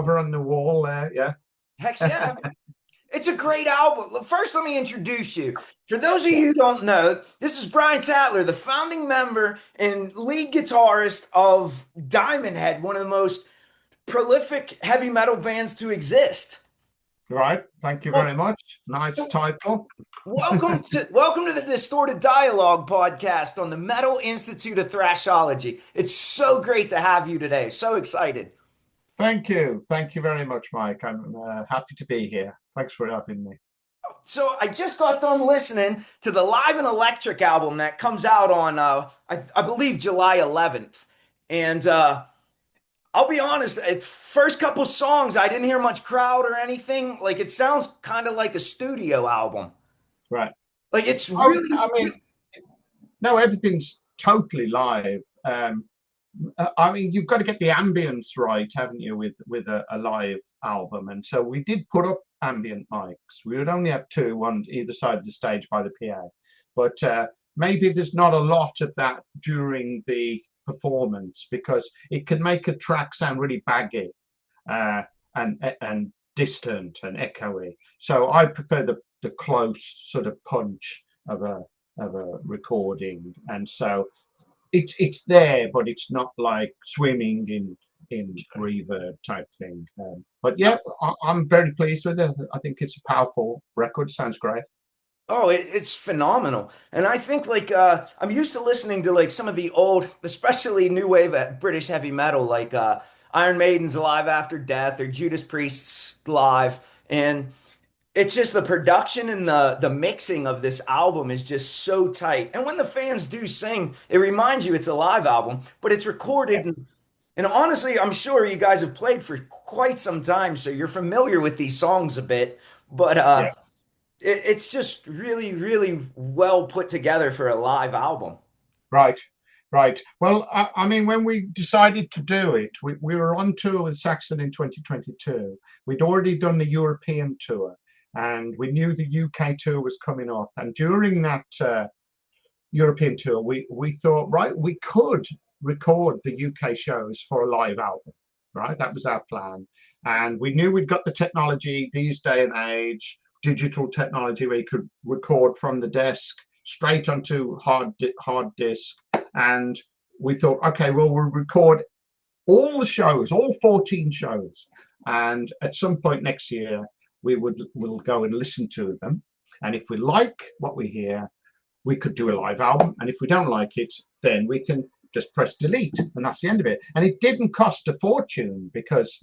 over on the wall there. Yeah. Heck yeah. It's a great album. First, let me introduce you. For those of you who don't know, this is Brian Tatler, the founding member and lead guitarist of Diamondhead, one of the most prolific heavy metal bands to exist. Right. Thank you Well, very much. Nice so title. welcome to the Distorted Dialogue podcast on the Metal Institute of Thrashology. It's so great to have you today. So excited. Thank you. Thank you very much, Mike. I'm happy to be here. Thanks for having me. So I just got done listening to the Live and Electric album that comes out on I believe July 11th. And I'll be honest, at first couple songs I didn't hear much crowd or anything. Like it sounds kind of like a studio album. Right. Like it's Oh, really I mean, no, everything's totally live. I mean, you've got to get the ambience right, haven't you, with a live album? And so we did put up ambient mics. We would only have two on either side of the stage by the PA, but maybe there's not a lot of that during the performance because it can make a track sound really baggy uh, and distant and echoey. So I prefer the close sort of punch of a recording, and so it's there, but it's not like swimming in reverb type thing. But yeah, I'm very pleased with it. I think it's a powerful record. Sounds great. oh, it's phenomenal. And I think like I'm used to listening to like some of the old, especially new wave British heavy metal, like Iron Maiden's Alive After Death or Judas Priest's Live. And it's just the production and the mixing of this album is just so tight. And when the fans do sing, it reminds you it's a live album, but it's Yeah, recorded. And honestly, I'm sure you guys have played for quite some time, so you're familiar with these songs a bit. But yeah, it's just really, really well put together for a live album. right, right. Well, I mean, when we decided to do it, we were on tour with Saxon in 2022. We'd already done the European tour, and we knew the UK tour was coming up. And during that European tour, we thought, right, we could record the UK shows for a live album, right? That was our plan, and we knew we'd got the technology these day and age, digital technology where you could record from the desk straight onto hard disk, and we thought, okay, well, we'll record all the shows, all 14 shows, and at some point next year we'll go and listen to them, and if we like what we hear we could do a live album. And if we don't like it, then we can just press delete, and that's the end of it. And it didn't cost a fortune because,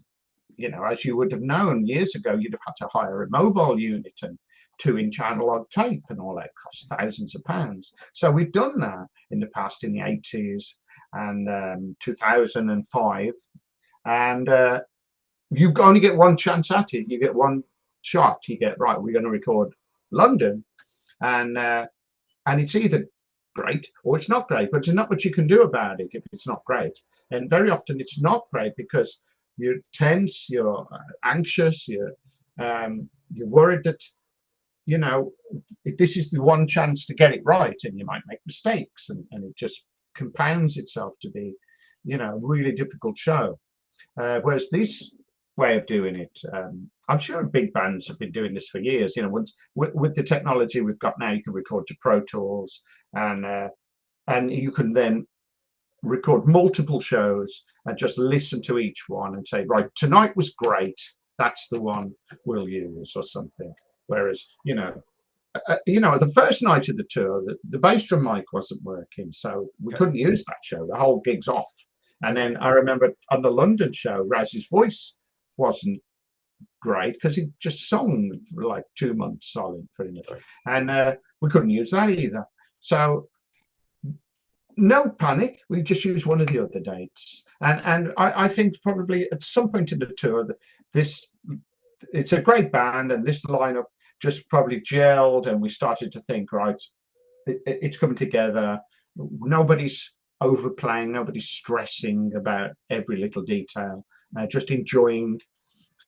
as you would have known years ago, you'd have had to hire a mobile unit and 2-inch analog tape and all that cost thousands of pounds. So we've done that in the past, in the 80s and 2005. And you only get one chance at it. You get one shot. You get, right, we're going to record London. And it's either great or it's not great, but there's not much you can do about it if it's not great. And very often it's not great because you're tense, you're anxious, you're worried that this is the one chance to get it right, and you might make mistakes, and it just compounds itself to be, a really difficult show. Whereas this way of doing it, I'm sure big bands have been doing this for years. Once with the technology we've got now, you can record to Pro Tools, and you can then record multiple shows and just listen to each one and say, right, tonight was great. That's the one we'll use, or something. Whereas, the first night of the tour, the bass drum mic wasn't working, so we couldn't use that show. The whole gig's off. And Okay. then I remember on the London show, Raz's voice wasn't great because he just sung for like 2 months solid, pretty much. And we couldn't use that either. So no panic. We just used one of the other dates. And I think probably at some point in the tour, this it's a great band, and this lineup just probably gelled, and we started to think, right, it's coming together. Nobody's overplaying, nobody's stressing about every little detail, just enjoying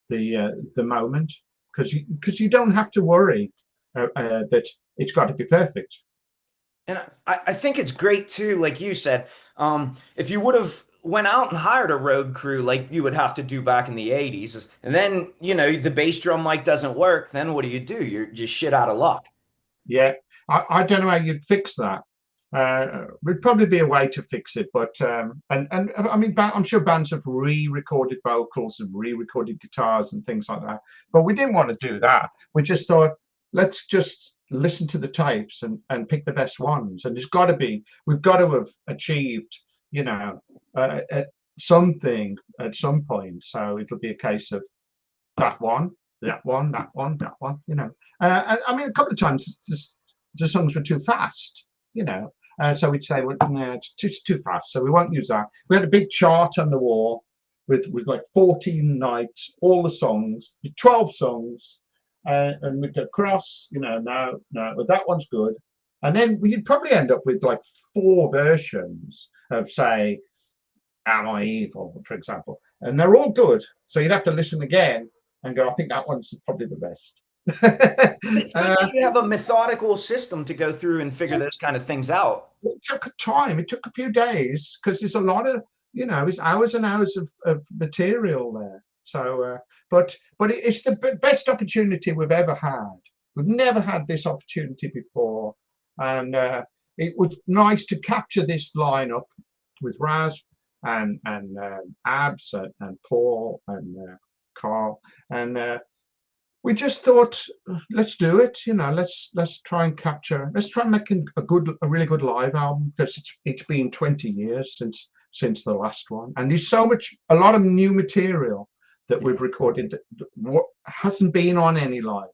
the moment, because you don't have to worry that it's got to be perfect. And I think it's great too, like you said. If you would have went out and hired a road crew like you would have to do back in the 80s. And then, the bass drum mic doesn't work. Then what do? You're just shit out of luck. Yeah, I don't know how you'd fix that. Would probably be a way to fix it, but and I mean, I'm sure bands have re-recorded vocals and re-recorded guitars and things like that. But we didn't want to do that. We just thought, let's just listen to the tapes and pick the best ones. And we've got to have achieved, you know, something at some point. So it'll be a case of that one, that one, that one, that one. I mean, a couple of times the songs were too fast. So we'd say, well, no, it's too fast, so we won't use that. We had a big chart on the wall with like 14 nights, all the songs, 12 songs, and we'd go across, no, well, that one's good. And then we'd probably end up with like 4 versions of, say, Am I Evil, for example. And they're all good. So you'd have to listen again and go, I think that one's probably the best. It's good that you have a methodical system to go through and figure those kind of things out. It took time. It took a few days because there's a lot of, it's hours and hours of material there. So, but it's the best opportunity we've ever had. We've never had this opportunity before, and it was nice to capture this lineup with Raz and Abs and Paul and Carl, and we just thought, let's do it. Let's try and make a really good live album, because it's been 20 years since the last one, and there's a lot of new material that we've recorded that hasn't been on any live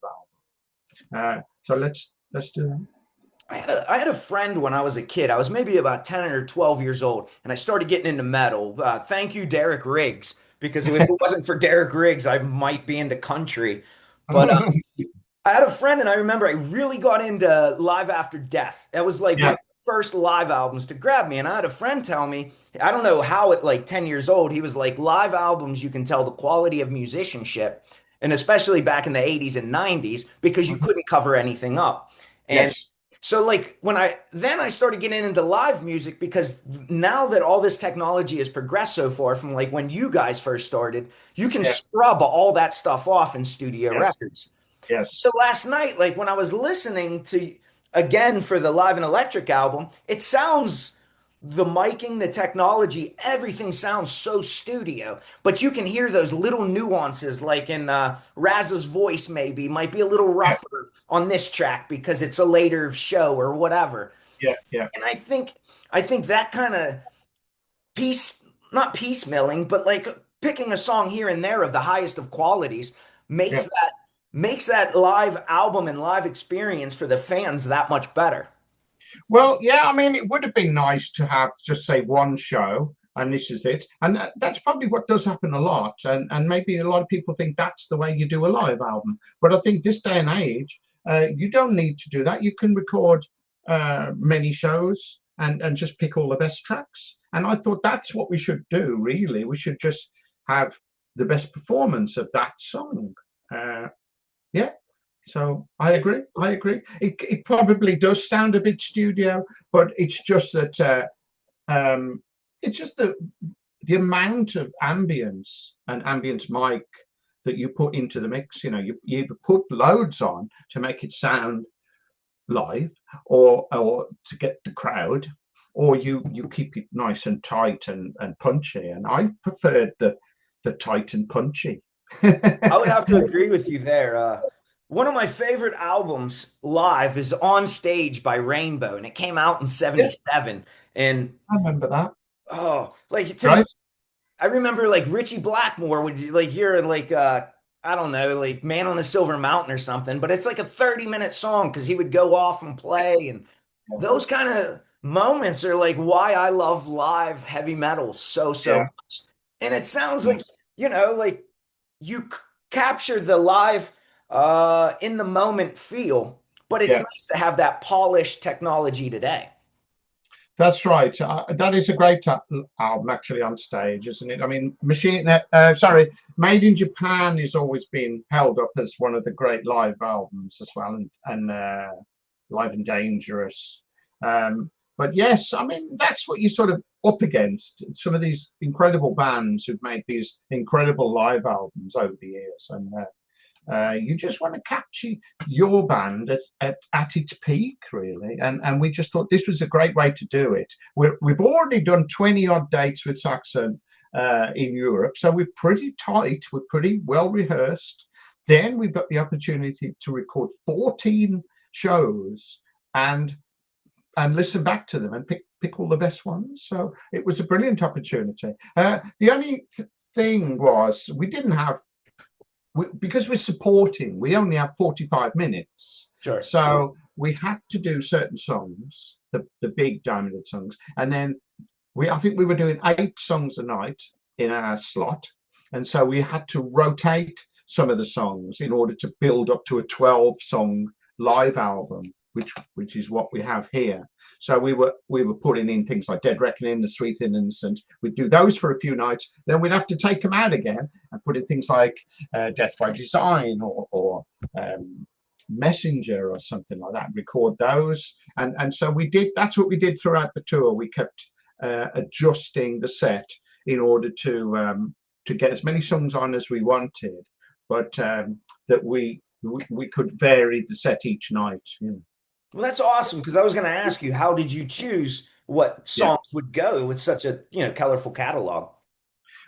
album. So let's do that. I had a friend when I was a kid. I was maybe about 10 or 12 years old, and I started getting into metal. Thank you, Derek Riggs, because if it wasn't for Derek Riggs, I might be into country. But I had a friend, and I remember I really got into Live After Death. That was like one Yeah, of the first live albums to grab me. And I had a friend tell me, I don't know how at like 10 years old, he was like, live albums, you can tell the quality of musicianship, and especially back in the 80s and 90s, because you couldn't cover anything up. And yes, so like I started getting into live music, because now that all this technology has progressed so far from like when you guys first started, you can yeah, scrub all that stuff off in studio yes, records. yes, So last night, like when I was listening to again for the Live and Electric album, it sounds the miking, the technology, everything sounds so studio, but you can hear those little nuances, like in Raz's voice maybe might be a little yeah, rougher on this track because it's a later show or whatever. yeah, yeah, And I think that kind of piece, not piecemealing, but like picking a song here and there of the highest of qualities makes yeah. that live album and live experience for the fans that much better. Well, yeah, I mean, it would have been nice to have just say one show and this is it. And that's probably what does happen a lot. And maybe a lot of people think that's the way you do a live album. But I think this day and age, you don't need to do that. You can record many shows and just pick all the best tracks. And I thought that's what we should do, really. We should just have the best performance of that song. Yeah. So I agree. I agree. It probably does sound a bit studio, but it's just that it's just the amount of ambience and ambient mic that you put into the mix. You either put loads on to make it sound live, or to get the crowd, or you keep it nice and tight and punchy. And I preferred the tight and punchy. I would have to agree with you there. One of my favorite albums live is On Stage by Rainbow, and it came out in Yeah, '77. And I remember that. oh, like to me, Right? I remember like Richie Blackmore would like hear like I don't know, like Man on the Silver Mountain or something, but it's like a 30-minute song because he would go off and play, and those kind of moments are like why I love live heavy metal so Yeah. much. And it sounds Yeah. like, like you capture the live in the moment feel, but it's Yeah. nice to have that polished technology today. That's right. That is a great album, actually, on stage, isn't it? I mean, Made in Japan has always been held up as one of the great live albums as well, and Live and Dangerous. but yes, I mean, that's what you're sort of up against. Some of these incredible bands who've made these incredible live albums over the years. And you just want to capture your band at its peak, really. And we just thought this was a great way to do it. We've already done 20 odd dates with Saxon in Europe, so we're pretty tight, we're pretty well rehearsed. Then we've got the opportunity to record 14 shows and listen back to them and pick all the best ones. So it was a brilliant opportunity. The only thing was we didn't have, because we're supporting, we only have 45 minutes. Sure. So we had to do certain songs, the big Diamondhead songs, and then I think we were doing 8 songs a night in our slot, and so we had to rotate some of the songs in order to build up to a 12-song live album, which is what we have here. So we were putting in things like Dead Reckoning, The Sweet Innocent. We'd do those for a few nights, then we'd have to take them out again and put in things like Death by Design or Messenger or something like that, record those. And so we did, that's what we did throughout the tour. We kept adjusting the set in order to get as many songs on as we wanted, but that we could vary the set each night. You know. Well, that's awesome, because I was going to ask you, how did you choose what songs would go with such a, colorful catalog?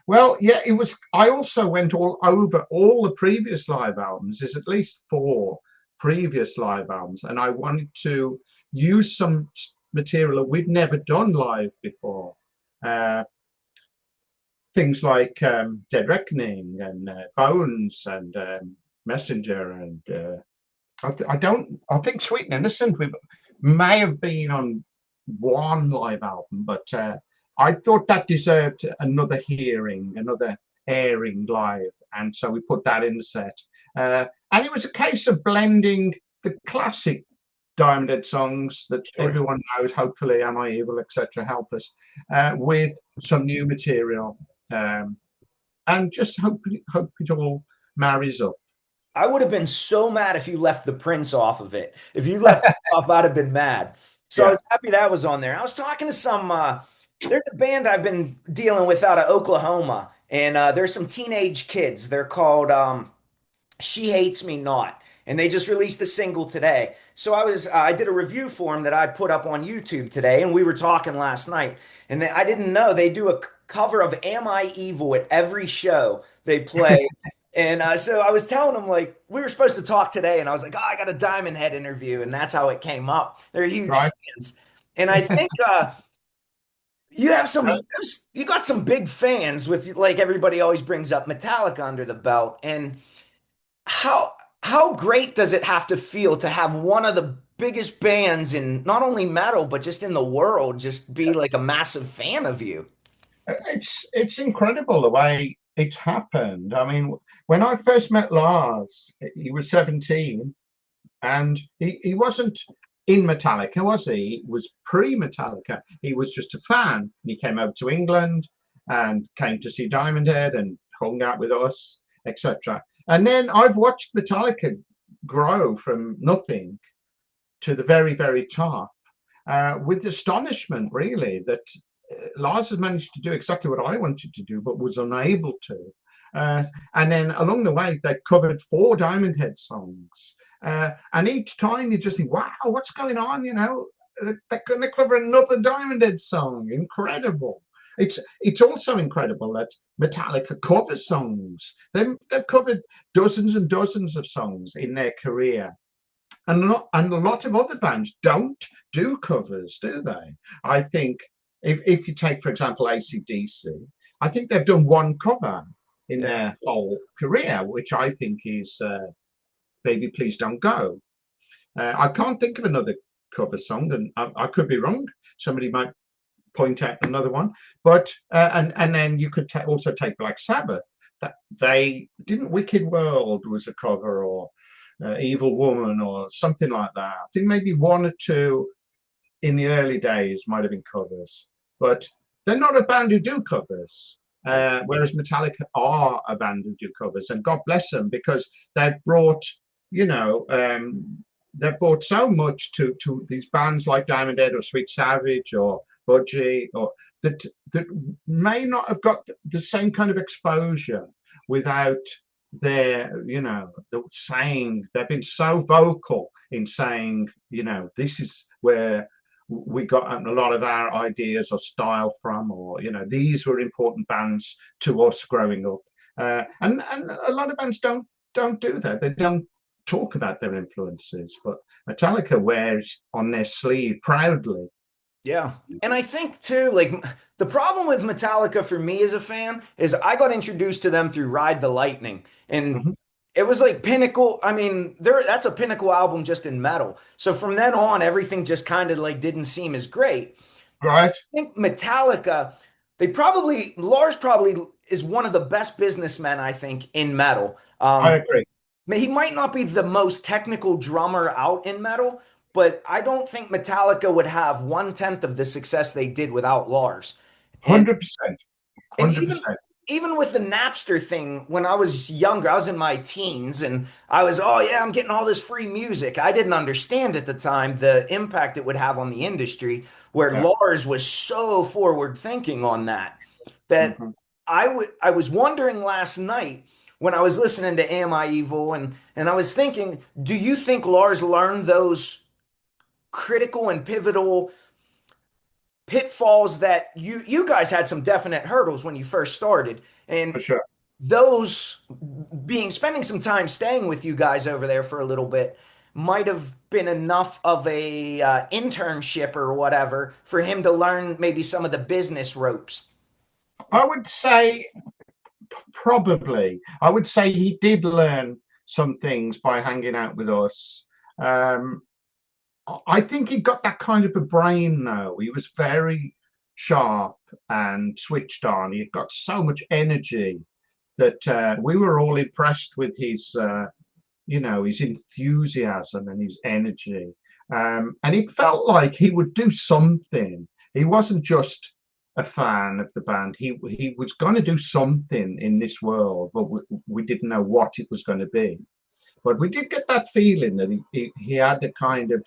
Well, yeah, it was. I also went all over all the previous live albums. There's at least 4 previous live albums, and I wanted to use some material that we'd never done live before. Things like Dead Reckoning and Bones and Messenger and I think Sweet and Innocent we may have been on one live album, but I thought that deserved another hearing, another airing live, and so we put that in the set. And it was a case of blending the classic Diamondhead songs that everyone knows, hopefully Am I Evil, etc., help us, with some new material, and just hope it all marries up. I would have been so mad if you left the Prince off of it. If you left it off, I'd have been mad. So I was happy that was on there. I was talking to some, there's a band I've been dealing with out of Oklahoma, and there's some teenage kids. They're called She Hates Me Not, and they just released a single today. So I did a review for them that I put up on YouTube today, and we were talking last night, and I didn't know they do a cover of Am I Evil at every show they play. And so I was telling them, like, we were supposed to talk today, and I was like, oh, I got a Diamondhead interview, and that's how it came up. They're huge fans. And I think you got some big fans with, like, everybody always brings up Metallica under the belt. And how great does it have to feel to have one of the biggest bands in not only metal, but just in the world, just be like a massive fan of you? It's incredible the way it's happened. I mean, when I first met Lars, he was 17, and he wasn't in Metallica, was he? He was pre-Metallica. He was just a fan. He came over to England and came to see Diamondhead and hung out with us, etc. And then I've watched Metallica grow from nothing to the very, very top, with astonishment, really, that Lars has managed to do exactly what I wanted to do, but was unable to. And then along the way, they covered 4 Diamondhead songs. And each time you just think, wow, what's going on? You know, they're going to cover another Diamondhead song. Incredible. It's also incredible that Metallica covers songs. They've covered dozens and dozens of songs in their career. And a lot of other bands don't do covers, do they? I think if you take, for example, AC/DC, I think they've done one cover in their whole career, which I think is Baby Please Don't Go. I can't think of another cover song, and I could be wrong. Somebody might point out another one. But and then you could also take Black Sabbath. That they didn't Wicked World was a cover, or Evil Woman or something like that. I think maybe 1 or 2 in the early days might have been covers, but they're not a band who do covers. Whereas Metallica are a band who do covers, and God bless them, because they've brought, they've brought so much to these bands like Diamondhead or Sweet Savage or Budgie, or that may not have got the same kind of exposure without their, the saying. They've been so vocal in saying, this is where we got a lot of our ideas or style from, or these were important bands to us growing up. And a lot of bands don't do that. They don't talk about their influences, but Metallica wears on their sleeve proudly. Yeah. And I think too, like the problem with Metallica for me as a fan is I got introduced to them through Ride the Lightning. And Mhm. it was like pinnacle. I mean, that's a pinnacle album just in metal. So from then on, everything just kind of like didn't seem as great. Right? I think Metallica, Lars probably is one of the best businessmen, I think, in metal. I agree. He might not be the most technical drummer out in metal, but I don't think Metallica would have 1/10 of the success they did without Lars. And 100%. and even 100%. even with the Napster thing, when I was younger, I was in my teens, and I was, oh yeah, I'm getting all this free music. I didn't understand at the time the impact it would have on the industry, where Yeah. Lars was so forward thinking on that. That Mhm. I was wondering last night when I was listening to Am I Evil, and I was thinking, do you think Lars learned those critical and pivotal pitfalls that you guys had some definite hurdles when you first started, For and sure. those being spending some time staying with you guys over there for a little bit might have been enough of a internship or whatever for him to learn maybe some of the business ropes. I would say probably. I would say he did learn some things by hanging out with us. Um, I think he got that kind of a brain, though. He was very sharp and switched on. He got so much energy that we were all impressed with his enthusiasm and his energy. And it felt like he would do something. He wasn't just a fan of the band. He was going to do something in this world, but we didn't know what it was going to be. But we did get that feeling that he had a kind of,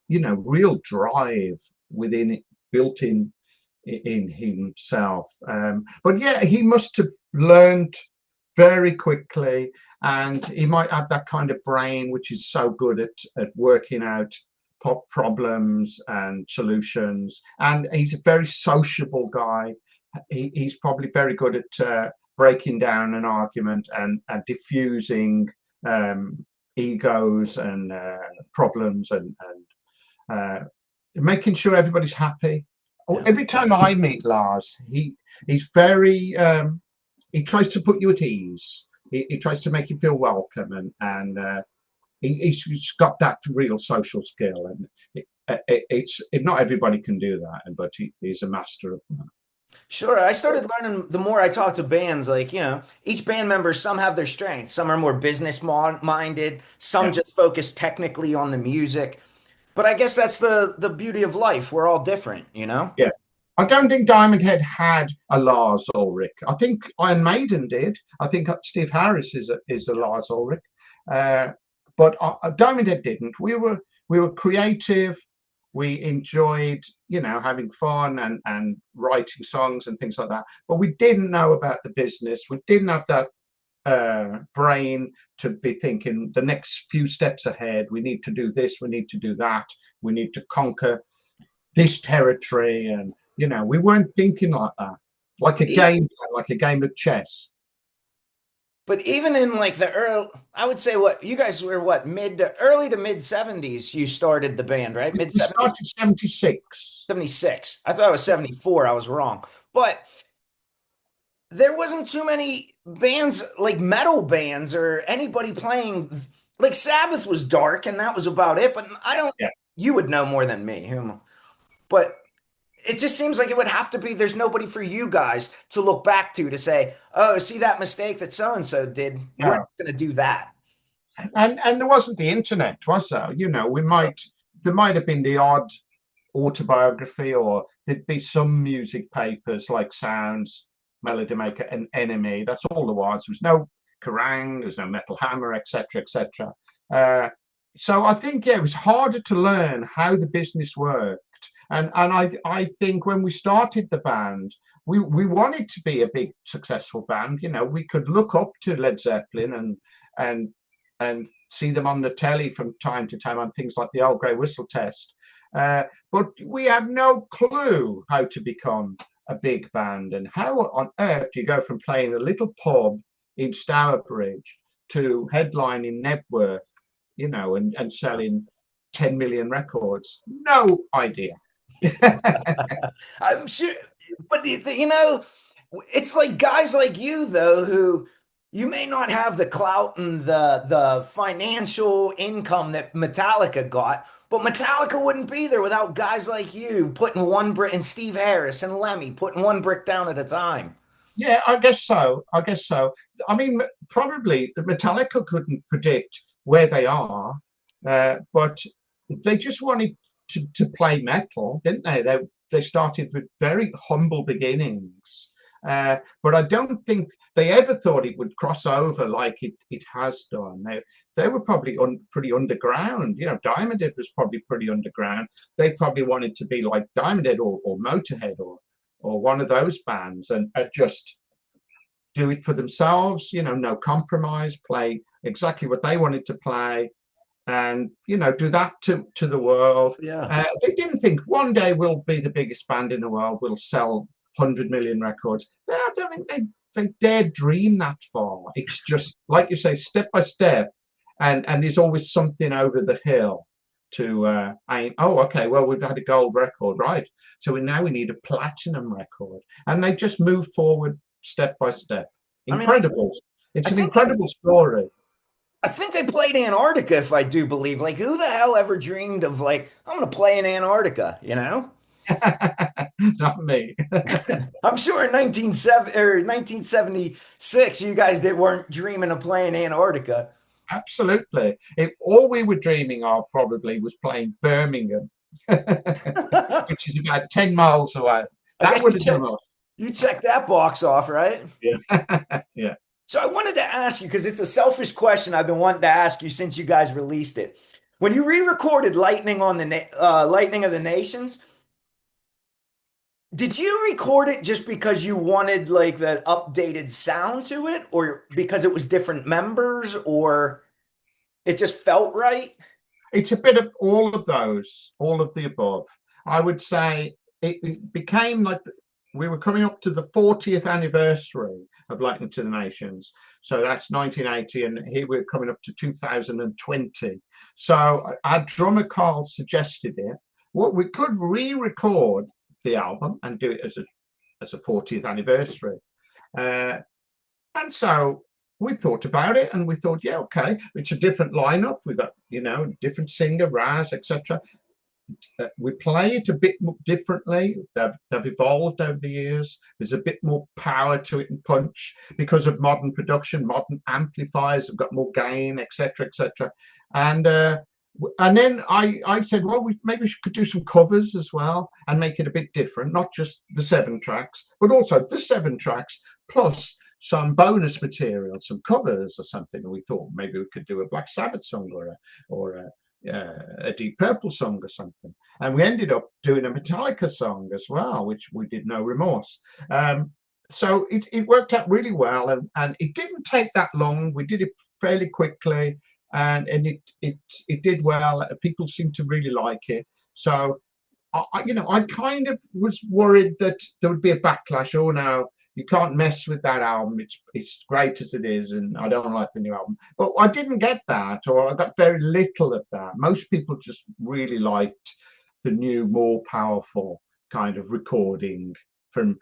real drive within it, built in himself. But yeah, he must have learned very quickly, and he might have that kind of brain which is so good at working out problems and solutions. And he's a very sociable guy. He's probably very good at breaking down an argument and diffusing egos and problems and making sure everybody's happy. Yeah. Every time I meet Lars, he's very he tries to put you at ease. He tries to make you feel welcome, and he's got that real social skill, and not everybody can do that, but he's a master of that. Sure. I started learning the more I talk to bands, like, each band member, some have their strengths. Some are more business minded. Some Yeah, just focus technically on the music. But I guess that's the beauty of life. We're all different, you know? yeah. I don't think Diamondhead had a Lars Ulrich. I think Iron Maiden did. I think Steve Harris is a Lars Ulrich, uh, but Diamondhead didn't. We were creative. We enjoyed, having fun and writing songs and things like that. But we didn't know about the business. We didn't have that brain to be thinking the next few steps ahead. We need to do this. We need to do that. We need to conquer this territory, and we weren't thinking like that, like a But, e game of chess. but even in like the early, I would say what you guys were what mid to early to mid 70s, you started the band, right? Mid We 70s, started 76. 76. I thought it was 74. I was wrong. But there wasn't too many bands like metal bands or anybody playing like Sabbath was dark and that was about it. But I don't, Yeah. you would know more than me. But it just seems like it would have to be there's nobody for you guys to look back to say, oh, see that mistake that so and so did. We're Yeah. not going to do that. And there wasn't the internet, was there? There might have been the odd autobiography, or there'd be some music papers like Sounds, Melody Maker, and Enemy. That's all there was. There was no Kerrang, there's no Metal Hammer, etc., etc. so I think, yeah, it was harder to learn how the business worked. And I think when we started the band, we wanted to be a big successful band. You know, we could look up to Led Zeppelin and and see them on the telly from time to time on things like the Old Grey Whistle Test. But we had no clue how to become a big band, and how on earth do you go from playing a little pub in Stourbridge to headlining Nebworth, you know, and selling 10 million records? No idea. I'm sure, but you know, it's like guys like you though who you may not have the clout and the financial income that Metallica got, but Metallica wouldn't be there without guys like you putting one brick and Steve Harris and Lemmy putting one brick down at a time. Yeah, I guess so. I guess so. I mean, probably Metallica couldn't predict where they are, but they just wanted to play metal, didn't they? They started with very humble beginnings, but I don't think they ever thought it would cross over like it has done. They were probably pretty underground. You know, Diamondhead was probably pretty underground. They probably wanted to be like Diamondhead or Motorhead or one of those bands, and just do it for themselves, you know, no compromise, play exactly what they wanted to play, and, you know, do that to the world. Yeah. They didn't think one day we'll be the biggest band in the world, we'll sell 100 million records. I don't think they dare dream that far. It's just, like you say, step by step, and there's always something over the hill to aim. Oh, okay, well, we've had a gold record, right? So now we need a platinum record. And they just move forward step by step. I mean, I, Incredible. It's I an think they incredible story. I think they played Antarctica, if I do believe. Like, who the hell ever dreamed of like, I'm gonna play in Antarctica, you know? Not me. I'm sure in 1976, you guys that weren't dreaming of playing Antarctica. Absolutely. All we were dreaming of probably was playing Birmingham, I which is about 10 miles away. That guess would have done us. you checked that box off, right? Yeah. Yeah. So I wanted to ask you because it's a selfish question I've been wanting to ask you since you guys released it. When you re-recorded Lightning of the Nations, did you record it just because you wanted like the updated sound to it, or because it was different members, or it just felt right? It's a bit of all of those, all of the above. I would say it became like we were coming up to the 40th anniversary of Lightning to the Nations. So that's 1980, and here we're coming up to 2020. So our drummer Carl suggested it. What we could re-record the album and do it as a 40th anniversary. Uh, and so we thought about it, and we thought, yeah, okay, it's a different lineup. We've got, you know, different singer, Raz, etc. We play it a bit differently. They've evolved over the years. There's a bit more power to it and punch because of modern production, modern amplifiers have got more gain, etc., etc. And and then I said, well, maybe we could do some covers as well and make it a bit different, not just the 7 tracks, but also the 7 tracks plus some bonus material, some covers or something. And we thought maybe we could do a Black Sabbath song or a Deep Purple song or something. And we ended up doing a Metallica song as well, which we did No Remorse. So it worked out really well, and it didn't take that long. We did it fairly quickly, and it did well. People seemed to really like it. So I kind of was worried that there would be a backlash. Oh no, you can't mess with that album. It's great as it is, and I don't like the new album. But I didn't get that, or I got very little of that. Most people just really liked the new, more powerful kind of recording from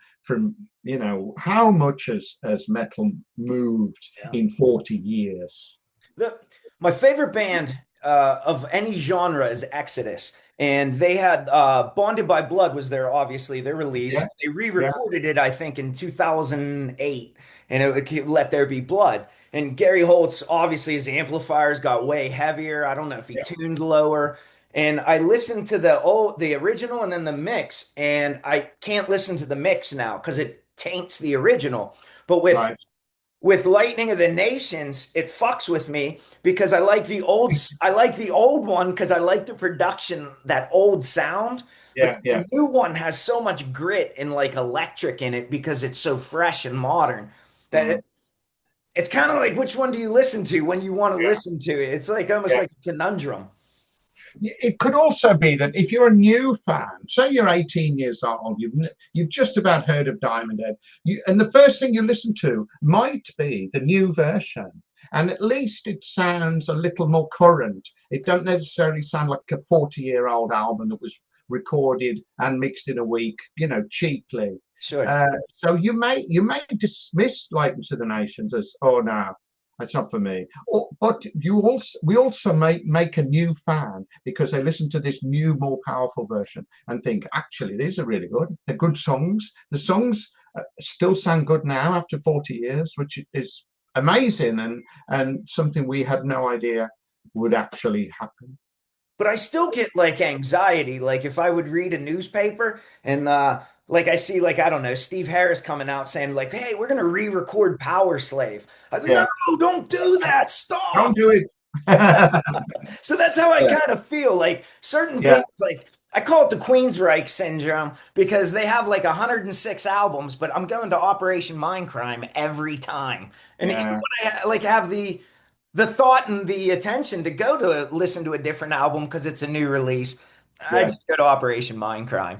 how much has metal moved Yeah. in 40 years. The My favorite band of any genre is Exodus, and they had "Bonded by Blood" was obviously their release. Yeah, They yeah, re-recorded it, I think, in 2008, and it "Let There Be Blood." And Gary Holtz, obviously, his amplifiers got way heavier. I don't know if he yeah. tuned lower. And I listened to the original and then the mix, and I can't listen to the mix now because it taints the original. But with Right. with Lightning of the Nations, it fucks with me because I like the old one because I like the production, that old sound, but Yeah, yeah. the new one has so much grit and like electric in it because it's so fresh and modern that Mm, it's kind of like which one do you listen to when you want to yeah, listen to it? It's like almost yeah. like a conundrum. It could also be that if you're a new fan, say you're 18 years old, you've just about heard of Diamond Head, and the first thing you listen to might be the new version, and at least it sounds a little more current. It don't necessarily sound like a 40-year-old album that was recorded and mixed in a week, cheaply. Sure. So you may dismiss Lightning to the Nations as, oh no, that's not for me. But we also make a new fan because they listen to this new, more powerful version and think, actually, these are really good. They're good songs. The songs still sound good now after 40 years, which is amazing and something we had no idea would actually happen. But I still get like anxiety. Like if I would read a newspaper and like I see like I don't know Steve Harris coming out saying like, "Hey, we're gonna re-record Power Slave." I go, Yeah, no, don't do that. Stop. don't do it. So that's how I Yeah, kind of feel. Like certain yeah, bands, like I call it the Queensryche syndrome because they have like 106 albums, but I'm going to Operation Mindcrime every time. And even yeah, when I like have the thought and the attention to go to listen to a different album because it's a new release, I yeah. just go to Operation Mindcrime.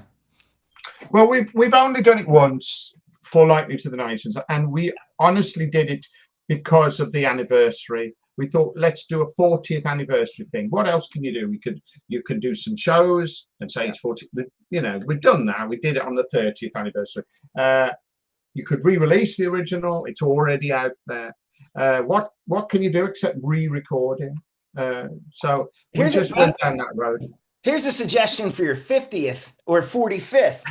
Well, we've only done it once for Lightning to the Nations, and we honestly did it because of the anniversary. We thought, let's do a 40th anniversary thing. What else can you do? You can do some shows and say Yeah. it's 40. We've done that. We did it on the 30th anniversary. Uh, you could re-release the original. It's already out there. What can you do except re-recording? So we Here's a just went down that road. here's a suggestion for your 50th or 45th.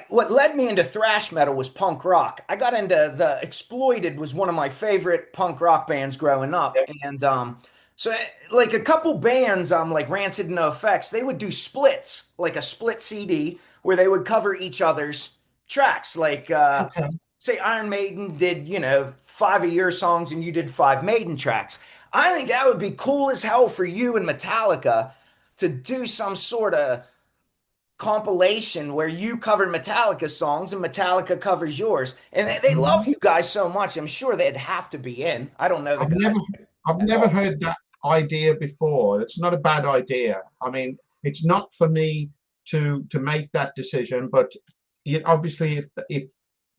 What led me into thrash metal was punk rock. I got into the Exploited was one of my favorite punk rock bands growing up. Yeah. And so like a couple bands, like Rancid and No Effects, they would do splits, like a split CD where they would cover each other's tracks. Like Okay. say Iron Maiden did, 5 of your songs and you did 5 Maiden tracks. I think that would be cool as hell for you and Metallica to do some sort of compilation where you covered Metallica songs and Metallica covers yours. And they love Mhm. you guys so much. I'm sure they'd have to be in. I don't know the I've guys never I've at never all. heard that idea before. It's not a bad idea. I mean, it's not for me to make that decision, but obviously if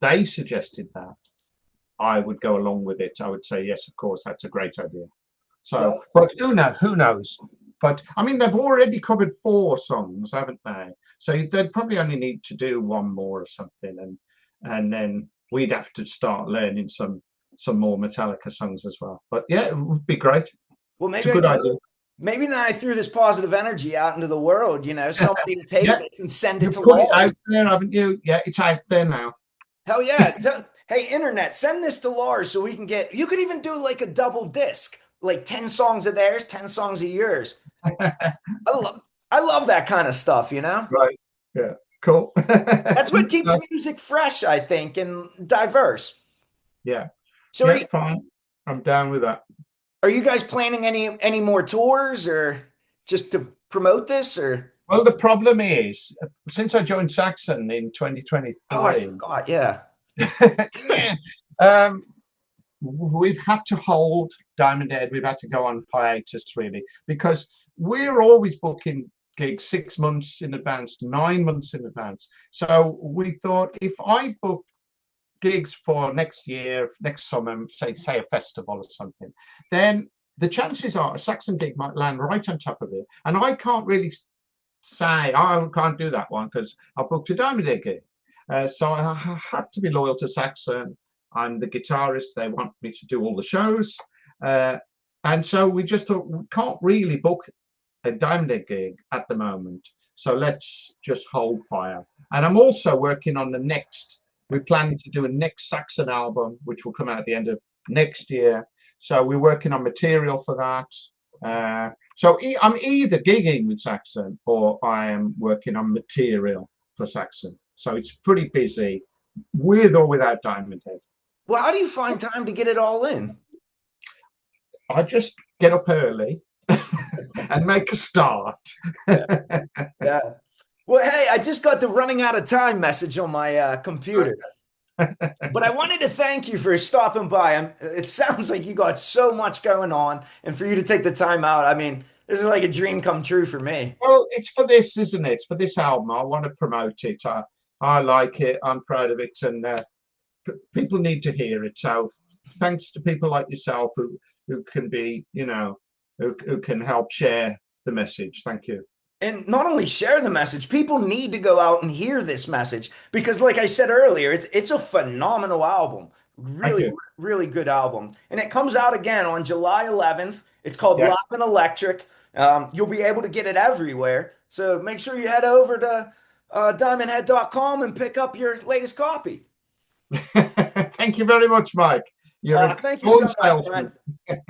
they suggested that, I would go along with it. I would say yes, of course, that's a great idea. So, Well, but who knows? Who knows? But I mean, they've already covered 4 songs, haven't they? So they'd probably only need to do one more or something, and then we'd have to start learning some more Metallica songs as well. But yeah, it would be great. well, It's a good idea. maybe now I threw this positive energy out into the world, somebody to take Yeah, this and send it you've to put it Lars. out there, haven't you? Yeah, it's out there now. Hell yeah. Hey, internet, send this to Lars so we can you could even do like a double disc, like 10 songs of theirs, 10 songs of yours. I love that kind of stuff, Right. Yeah. Cool. That's what keeps music fresh, I think, and diverse. Yeah. So Yeah. Fine. I'm down with that. are you guys planning any more tours or just to promote this or Well, the problem is, since I joined Saxon in oh, I 2023, forgot. Yeah. yeah, um, we've had to hold Diamond Head. We've had to go on hiatus really because we're always booking gigs 6 months in advance, 9 months in advance. So we thought if I book gigs for next year, next summer, say a festival or something, then the chances are a Saxon gig might land right on top of it, and I can't really say, oh, I can't do that one because I booked a Diamond Head gig. So I have to be loyal to Saxon. I'm the guitarist. They want me to do all the shows. Uh, and so we just thought we can't really book a Diamond Head gig at the moment. So let's just hold fire. And I'm also working on we're planning to do a next Saxon album, which will come out at the end of next year. So we're working on material for that. So I'm either gigging with Saxon or I am working on material for Saxon. So it's pretty busy with or without Diamond Head. Well, how do you find time to get it all in? I just get up early and make a start. Yeah. Yeah. Well, hey, I just got the running out of time message on my computer. But I wanted to thank you for stopping by. It sounds like you got so much going on, and for you to take the time out, I mean, this is like a dream come true for me. Well, it's for this, isn't it? It's for this album. I want to promote it. I like it. I'm proud of it, and people need to hear it. So, thanks to people like yourself who can be, who can help share the message. Thank you. And not only share the message, people need to go out and hear this message because, like I said earlier, it's a phenomenal album. Thank Really, you. really good album. And it comes out again on July 11th. It's called Yeah. Live and Electric. You'll be able to get it everywhere. So make sure you head over to diamondhead.com and pick up your latest copy. Thank you very much, Mike. You're a Thank you born so much, Brian. salesman.